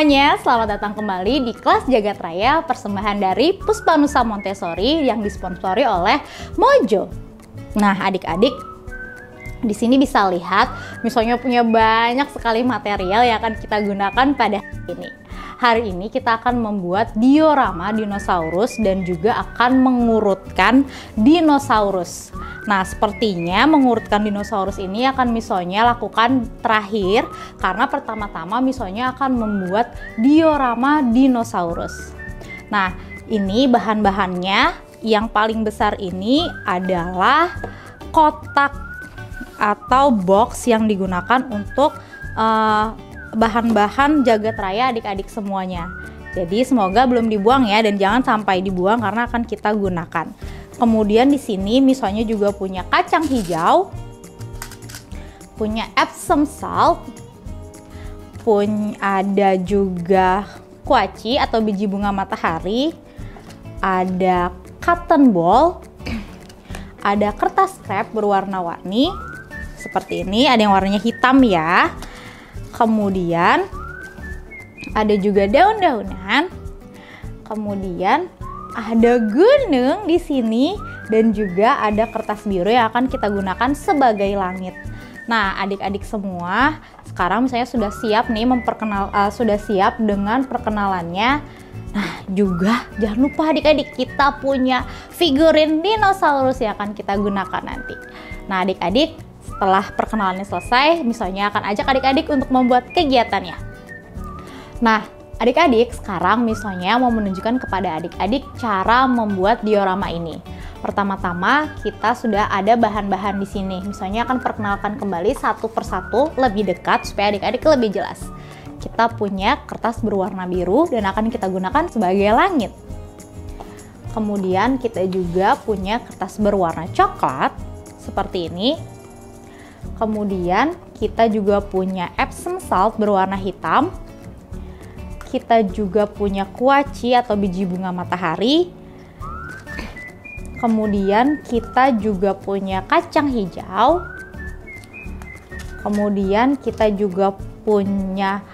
semuanya, selamat datang kembali di kelas Jagat Raya persembahan dari Puspanusa Montessori yang disponsori oleh Mojo. Nah, adik-adik di sini bisa lihat misalnya punya banyak sekali material yang akan kita gunakan pada hari ini. Hari ini kita akan membuat diorama dinosaurus dan juga akan mengurutkan dinosaurus. Nah, sepertinya mengurutkan dinosaurus ini akan misalnya lakukan terakhir karena pertama-tama misalnya akan membuat diorama dinosaurus. Nah, ini bahan-bahannya yang paling besar ini adalah kotak atau box yang digunakan untuk bahan-bahan jagat raya adik-adik semuanya. Jadi semoga belum dibuang ya, dan jangan sampai dibuang karena akan kita gunakan. Kemudian di sini misalnya juga punya kacang hijau, punya Epsom salt, ada juga kuaci atau biji bunga matahari, ada cotton ball, ada kertas krep berwarna-warni seperti ini, ada yang warnanya hitam ya. Kemudian ada juga daun-daunan. Kemudian ada gunung di sini dan juga ada kertas biru yang akan kita gunakan sebagai langit. Nah, adik-adik semua, sekarang misalnya sudah siap nih sudah siap dengan perkenalannya. Nah, juga jangan lupa adik-adik, kita punya figurin dinosaurus yang akan kita gunakan nanti. Nah, adik-adik, setelah perkenalannya selesai, misalnya akan ajak adik-adik untuk membuat kegiatannya. Nah, adik-adik sekarang misalnya mau menunjukkan kepada adik-adik cara membuat diorama ini. Pertama-tama kita sudah ada bahan-bahan di sini. Misalnya akan perkenalkan kembali satu persatu lebih dekat supaya adik-adik lebih jelas. Kita punya kertas berwarna biru dan akan kita gunakan sebagai langit. Kemudian kita juga punya kertas berwarna coklat seperti ini. Kemudian kita juga punya Epsom salt berwarna hitam. Kita juga punya kuaci atau biji bunga matahari. Kemudian kita juga punya kacang hijau. Kemudian kita juga punya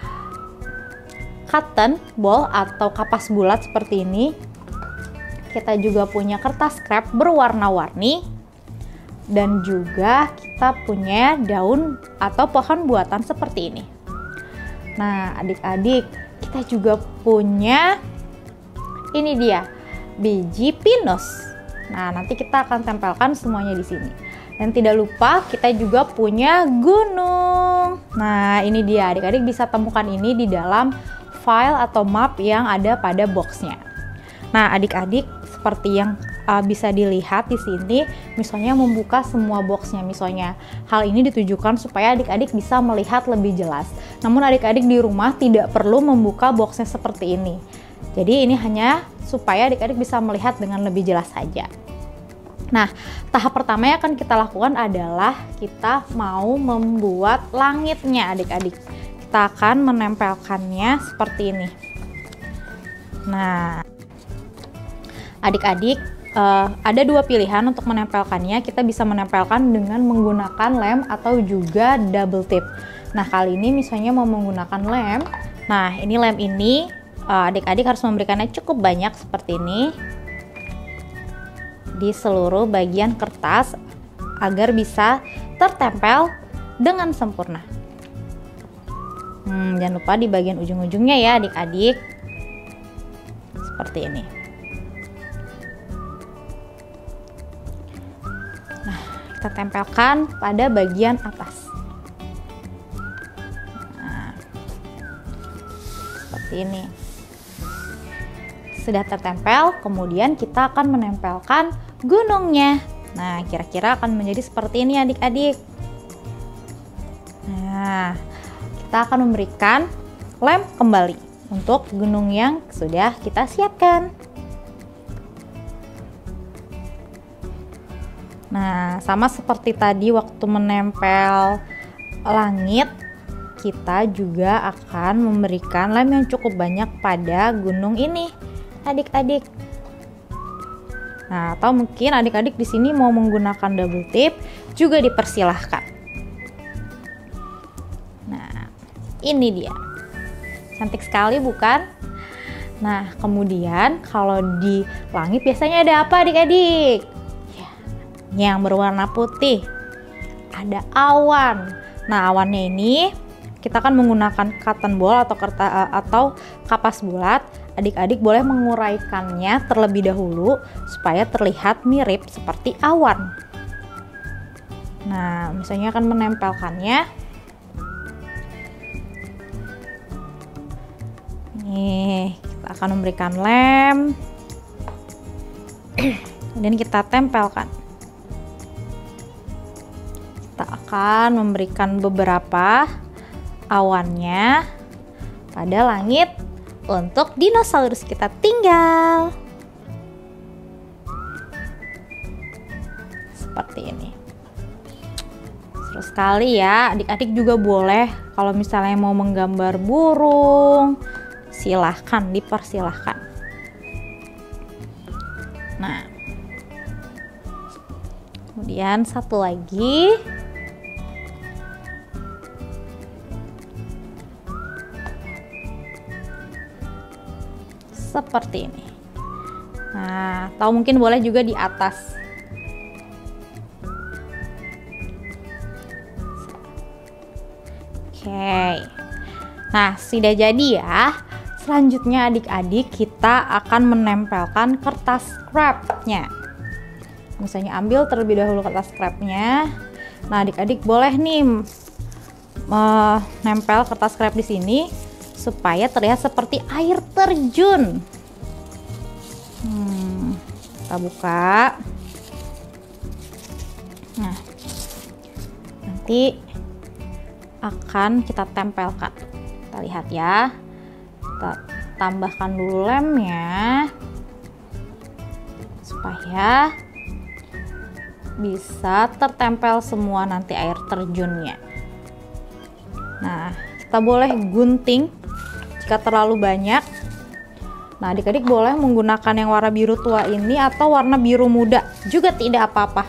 cotton ball atau kapas bulat seperti ini. Kita juga punya kertas krep berwarna-warni. Dan juga kita punya daun atau pohon buatan seperti ini. Nah, adik-adik, kita juga punya ini dia, biji pinus. Nah, nanti kita akan tempelkan semuanya di sini. Dan tidak lupa kita juga punya gunung. Nah, ini dia, adik-adik bisa temukan ini di dalam file atau map yang ada pada boxnya. Nah, adik-adik seperti yang bisa dilihat di sini, misalnya membuka semua boxnya. Misalnya hal ini ditujukan supaya adik-adik bisa melihat lebih jelas. Namun adik-adik di rumah tidak perlu membuka boxnya seperti ini. Jadi ini hanya supaya adik-adik bisa melihat dengan lebih jelas saja. Nah, tahap pertama yang akan kita lakukan adalah kita mau membuat langitnya adik-adik. Kita akan menempelkannya seperti ini. Nah, adik-adik, ada dua pilihan untuk menempelkannya. Kita bisa menempelkan dengan menggunakan lem atau juga double tip. Nah, kali ini misalnya mau menggunakan lem. Nah, ini lem ini adik-adik harus memberikannya cukup banyak seperti ini di seluruh bagian kertas agar bisa tertempel dengan sempurna. Jangan lupa di bagian ujung-ujungnya ya adik-adik, seperti ini. Kita tempelkan pada bagian atas. Nah, seperti ini. Sudah tertempel, kemudian kita akan menempelkan gunungnya. Nah, kira-kira akan menjadi seperti ini adik-adik. Nah, kita akan memberikan lem kembali untuk gunung yang sudah kita siapkan. Nah, sama seperti tadi waktu menempel langit, kita juga akan memberikan lem yang cukup banyak pada gunung ini, adik-adik. Nah, atau mungkin adik-adik di sini mau menggunakan double tip juga dipersilahkan. Nah, ini dia Cantik sekali bukan? Nah, kemudian kalau di langit biasanya ada apa adik-adik? Ya, yang berwarna putih. Ada awan. Nah, awannya ini kita akan menggunakan cotton ball atau kapas bulat. Adik-adik boleh menguraikannya terlebih dahulu supaya terlihat mirip seperti awan. Nah, misalnya akan menempelkannya. Nih, kita akan memberikan lem. Kemudian kita tempelkan. Kita akan memberikan beberapa awannya pada langit untuk dinosaurus kita tinggal. Seperti ini. Seru sekali ya. Adik-adik juga boleh kalau misalnya mau menggambar burung, silahkan, dipersilahkan. Nah, kemudian satu lagi. Seperti ini. Nah, atau mungkin boleh juga di atas. Oke. Nah, sudah jadi ya. Selanjutnya adik-adik kita akan menempelkan kertas scrapnya. Misalnya ambil terlebih dahulu kertas scrapnya. Nah, adik-adik boleh nih menempel kertas scrap di sini supaya terlihat seperti air terjun. Kita buka. Nah, nanti akan kita tempelkan. Kita lihat ya. Kita tambahkan dulu lemnya supaya bisa tertempel semua nanti air terjunnya. Nah, kita boleh gunting jika terlalu banyak. Nah, adik-adik boleh menggunakan yang warna biru tua ini atau warna biru muda juga tidak apa-apa.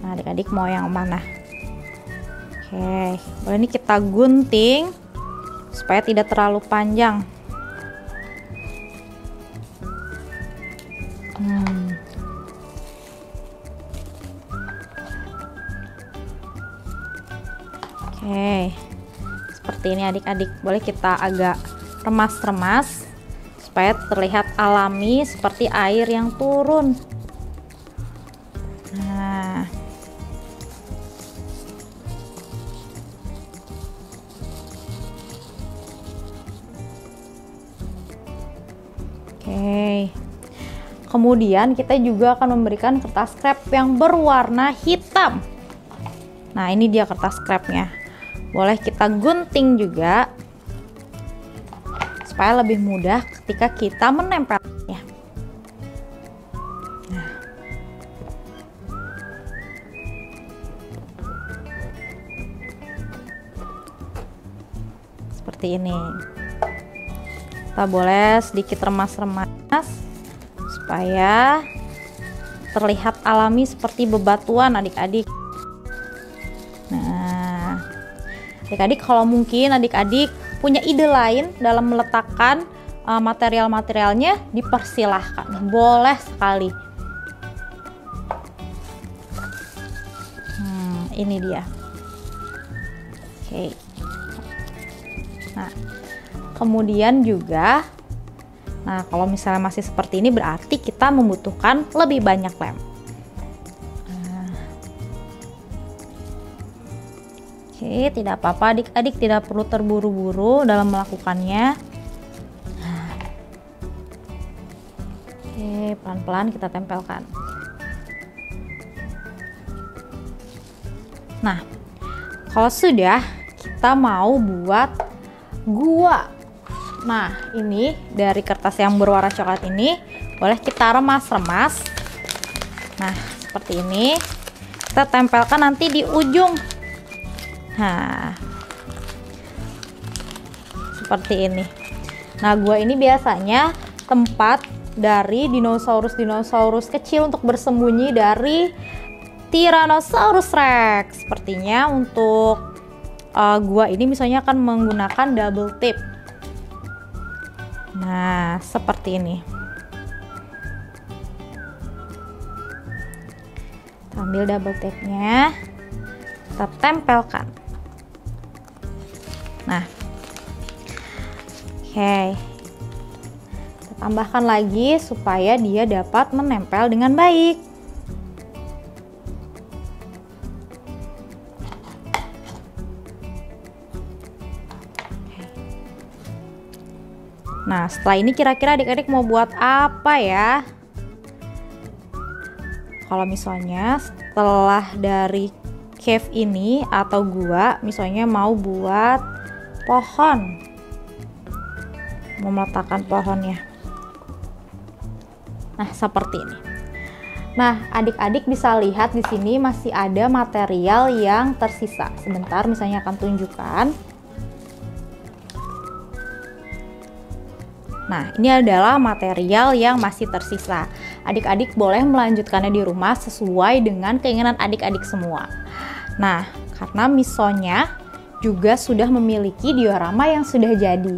Nah, adik-adik mau yang mana? Oke, boleh ini kita gunting supaya tidak terlalu panjang. Oke, seperti ini adik-adik. Boleh kita agak remas-remas supaya terlihat alami seperti air yang turun. Nah, oke. Kemudian kita juga akan memberikan kertas scrap yang berwarna hitam. Nah, ini dia kertas scrapnya. Boleh kita gunting juga supaya lebih mudah ketika kita menempelnya. Nah. Seperti ini. Kita boleh sedikit remas-remas supaya terlihat alami seperti bebatuan adik-adik. Nah, adik-adik kalau mungkin adik-adik punya ide lain dalam meletakkan material-materialnya, dipersilahkan, boleh sekali. Ini dia. Oke. Nah, kemudian juga, nah kalau misalnya masih seperti ini berarti kita membutuhkan lebih banyak lem. Oke, tidak apa-apa adik-adik, tidak perlu terburu-buru dalam melakukannya. Oke, pelan-pelan kita tempelkan. Nah, kalau sudah, kita mau buat gua. Nah, ini dari kertas yang berwarna coklat ini boleh kita remas-remas. Nah, seperti ini. Kita tempelkan nanti di ujung. Nah, seperti ini. Nah, gua ini biasanya tempat dari dinosaurus kecil untuk bersembunyi dari Tyrannosaurus Rex. Sepertinya untuk gua ini misalnya akan menggunakan double tip. Nah, seperti ini. Kita ambil double tape-nya, kita tempelkan. Nah, oke. Kita tambahkan lagi supaya dia dapat menempel dengan baik. Nah, setelah ini kira-kira adik-adik mau buat apa ya? Kalau misalnya setelah dari cave ini atau gua, misalnya mau buat pohon, mau meletakkan pohonnya. Nah, seperti ini. Nah, adik-adik bisa lihat di sini masih ada material yang tersisa. Sebentar, misalnya akan tunjukkan. Nah, ini adalah material yang masih tersisa. Adik-adik boleh melanjutkannya di rumah sesuai dengan keinginan adik-adik semua. Nah, karena misonya juga sudah memiliki diorama yang sudah jadi.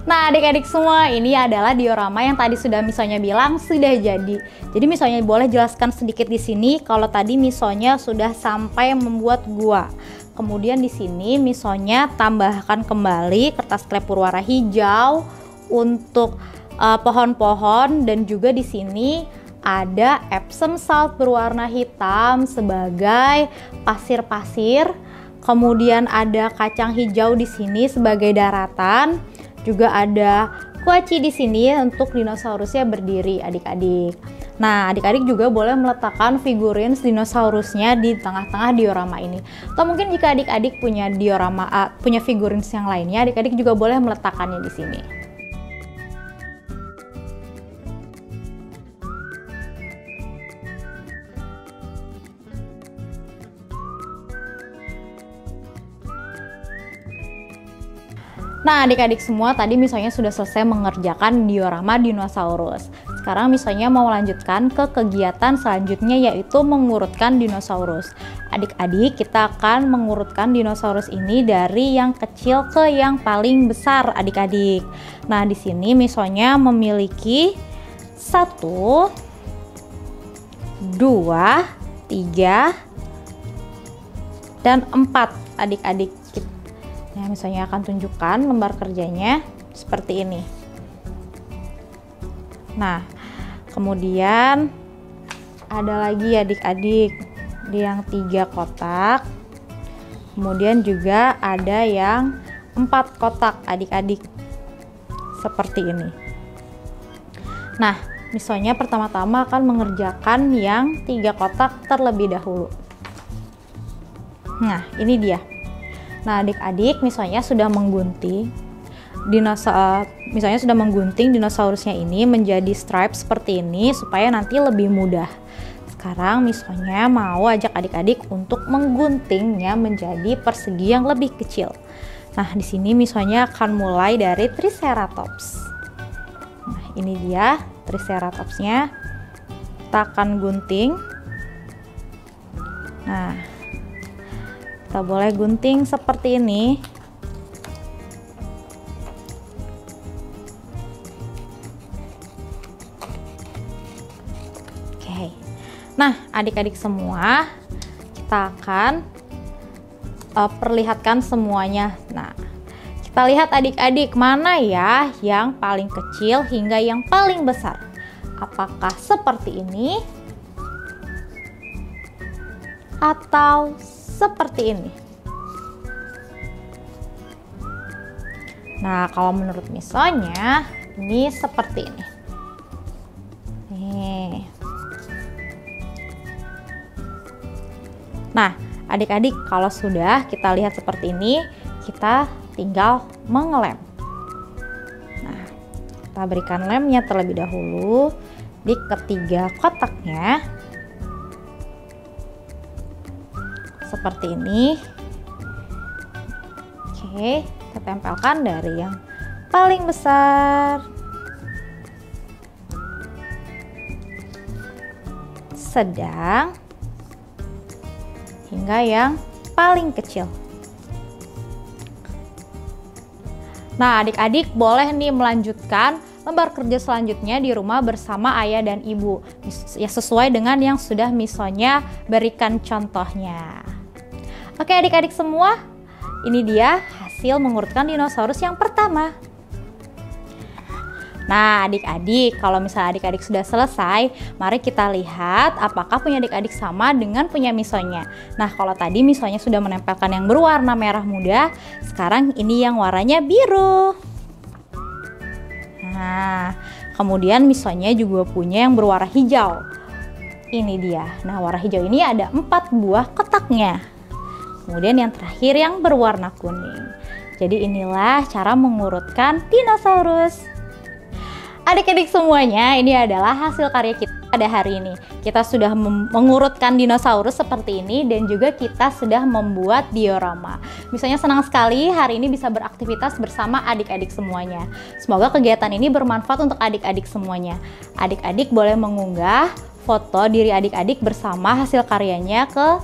Nah, adik-adik semua, ini adalah diorama yang tadi sudah misonya bilang sudah jadi. Jadi misonya boleh jelaskan sedikit di sini kalau tadi misonya sudah sampai membuat gua. Kemudian di sini misonya tambahkan kembali kertas klep berwarna hijau untuk pohon-pohon, dan juga di sini ada Epsom salt berwarna hitam sebagai pasir-pasir. Kemudian ada kacang hijau di sini sebagai daratan. Juga ada kuaci di sini untuk dinosaurusnya berdiri, adik-adik. Nah, adik-adik juga boleh meletakkan figurin dinosaurusnya di tengah-tengah diorama ini. Atau mungkin jika adik-adik punya punya figurin yang lainnya, adik-adik juga boleh meletakkannya di sini. Nah, adik-adik semua tadi misalnya sudah selesai mengerjakan diorama dinosaurus. Sekarang misalnya mau lanjutkan ke kegiatan selanjutnya, yaitu mengurutkan dinosaurus. Adik-adik, kita akan mengurutkan dinosaurus ini dari yang kecil ke yang paling besar, adik-adik. Nah, di sini misalnya memiliki 1, 2, 3, dan 4, adik-adik. Nah, misalnya akan tunjukkan lembar kerjanya seperti ini. Nah, kemudian ada lagi adik-adik yang 3 kotak. Kemudian juga ada yang 4 kotak, adik-adik. Seperti ini. Nah, misalnya pertama-tama akan mengerjakan yang 3 kotak terlebih dahulu. Nah, ini dia. Nah, adik-adik misalnya sudah menggunting dinosaurusnya ini menjadi stripe seperti ini supaya nanti lebih mudah. Sekarang misalnya mau ajak adik-adik untuk mengguntingnya menjadi persegi yang lebih kecil. Nah, di sini misalnya akan mulai dari Triceratops. Nah, ini dia Triceratopsnya. Kita akan gunting. Nah, kita boleh gunting seperti ini. Oke. Nah, adik-adik semua, kita akan perlihatkan semuanya. Nah, kita lihat adik-adik mana ya yang paling kecil hingga yang paling besar. Apakah seperti ini? Atau seperti ini? Nah, kalau menurut misalnya ini seperti ini. Nih. Nah, adik-adik kalau sudah kita lihat seperti ini, kita tinggal mengelem. Nah, kita berikan lemnya terlebih dahulu di ketiga kotaknya. Seperti ini. Oke, kita tempelkan dari yang paling besar, sedang, hingga yang paling kecil. Nah, adik-adik boleh nih melanjutkan lembar kerja selanjutnya di rumah bersama ayah dan ibu. Ya, sesuai dengan yang sudah Misonya berikan contohnya. Oke adik-adik semua, ini dia hasil mengurutkan dinosaurus yang pertama. Nah adik-adik, kalau misalnya adik-adik sudah selesai, mari kita lihat apakah punya adik-adik sama dengan punya Misonya. Nah kalau tadi Misonya sudah menempelkan yang berwarna merah muda, sekarang ini yang warnanya biru. Nah kemudian Misonya juga punya yang berwarna hijau. Ini dia. Nah warna hijau ini ada 4 buah kotaknya. Kemudian yang terakhir yang berwarna kuning. Jadi inilah cara mengurutkan dinosaurus. Adik-adik semuanya, ini adalah hasil karya kita pada hari ini. Kita sudah mengurutkan dinosaurus seperti ini dan juga kita sudah membuat diorama. Misalnya senang sekali hari ini bisa beraktivitas bersama adik-adik semuanya. Semoga kegiatan ini bermanfaat untuk adik-adik semuanya. Adik-adik boleh mengunggah foto diri adik-adik bersama hasil karyanya ke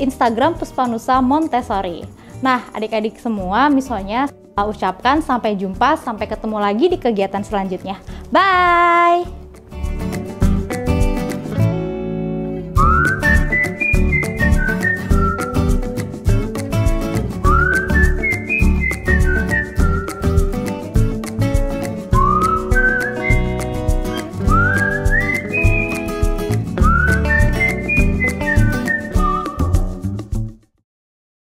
Instagram Puspanusa Montessori. Nah, adik-adik semua, misalnya ucapkan sampai jumpa, sampai ketemu lagi di kegiatan selanjutnya. Bye!